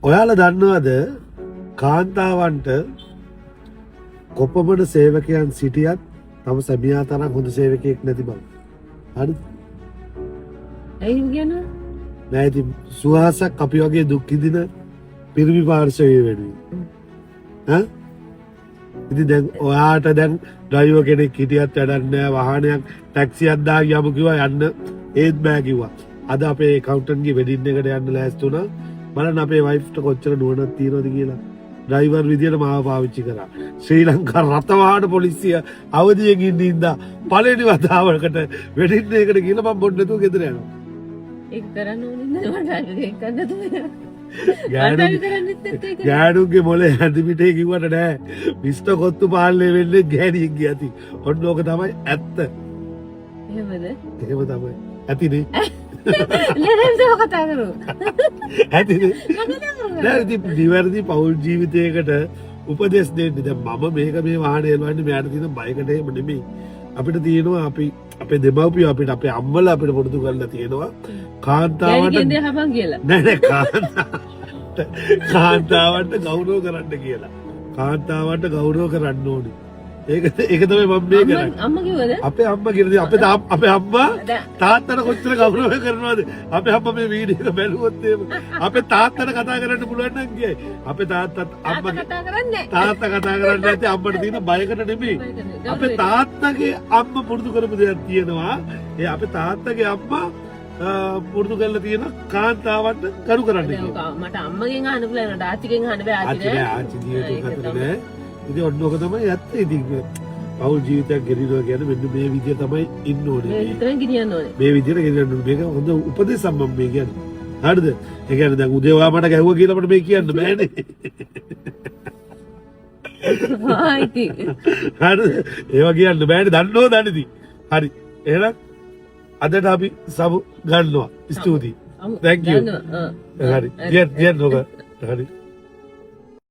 ඔයාලා දන්නවද කාන්තාවන්ට කොපමණ සේවකයන් සිටියත් තම සැමියා තරම් හොඳ සේවකයෙක් නැති බව. හරිද? ඇයි කියන්නේ? නෑ ඉතින් සුහාසක් අපි වගේ දුක් විඳින පිරිමි පාර්ශවයේ වෙනුවෙන්. ඈ? ඉතින් දැන් ඔයාට දැන් ඩ්‍රයිවර් කෙනෙක් හිටියත් වැඩක් නෑ වාහනයක් ටැක්සියක් දාග යමු කිව්වා යන්න ඒත් බෑ කිව්වා. අද අපේ accountantගේ වෙඩින් එකට යන්න ලෑස්ති වුණා. බලන්න අපේ වයිෆ්ට කොච්චර නුවණක් තියෙනවද කියලා. ඩ්‍රයිවර් විදියට මාව පාවිච්චි කරා. ශ්‍රී ලංකා රථවාහන පොලිසිය අවදියෙන් ඉඳින්දා පළවෙනි වතාවකට වෙඩින් එකට ගිහලා මම බොන්න නැතුව ගෙදර යනවා. ඒක කරන්න ඕනේ නේද? ඒක කරන්න දුන්නේ. ගෑනුගේ මොලේ හැඳි පිටේ කිව්වට නෑ. මිස්ටර් කොත්තු පාලනය වෙන්නේ ගෑණියෙක් ගියති. ඔන්න ඕක තමයි ඇත්ත. එහෙමද? එහෙම තමයි. ඇතිනේ. ලෙරෙන්ද කතා කරමු. ඇතිනේ. නෑ ඉතින් නිවැරදි පෞල් ජීවිතයකට උපදෙස් දෙන්න. දැන් මම මේක මේ වාහනේ එලවන්නේ මෙයාට තියෙන බයකට එහෙම නෙමෙයි. අපිට තියෙනවා අපි අපේ දෙමව්පියෝ අපිට අපේ අම්මලා අපිට පුරුදු කරලා තියෙනවා කාන්තාවට නෑ කාන්තාවට ගෞරව කරන්න කියලා. කාන්තාවට ගෞරව කරන්න ඕනේ. ඒක තමයි මම මේ කරන්නේ. අම්මා කිව්වද? අපේ අම්මා කියන්නේ අපේ අම්මා තාත්තට කොච්චර ගෞරව කරනවද? අපේ අම්මා මේ වීඩියෝ එක බැලුවොත් එහෙම අපේ තාත්තට කතා කරන්න පුළුවන් නම් කියයි. අපේ තාත්තත් අම්මා කතා කරන්නේ තාත්තා කතා කරන්නේ නැති අම්මට තියෙන බයකට නෙමෙයි. අපේ තාත්තගේ අම්මා පුරුදු කරපු දෙයක් තියෙනවා. ඒ අපේ තාත්තගේ අම්මා පුරුදු කරලා තියෙන කාන්තාවන්ට කරු කරන්න කියලා. මට අම්මගෙන් අහන්න පුළුවන් ආච්චිගෙන් අහන්න බෑ ආච්චි ජීවිතේ කතර නෑ. ඉතින් ඔන්න ඔක තමයි ඇත්ත. ඉතින් පෞල් ජීවිතයක් ගෙනියනවා කියන්නේ මෙන්න මේ විදිය තමයි ඉන්න ඕනේ. මේ විතරෙන් ගෙනියන්න ඕනේ. මේ විදියට ගෙනියන්න ඕනේ. මේක හොඳ උපදේශයක් මම මේ කියන්නේ. හරිද? ඒ කියන්නේ දැන් උදේ ඔයා මට ගැහුවා කියලා මට මේ කියන්න බෑනේ. ආයිති. හරිද? ඒවා කියන්න බෑනේ. දන්නෝ දන්නේදී. හරි. එහෙනම් අදට අපි සමු ගන්නවා. ස්තුතියි. Thank you. හරි. ගියන් ඔක. හරි.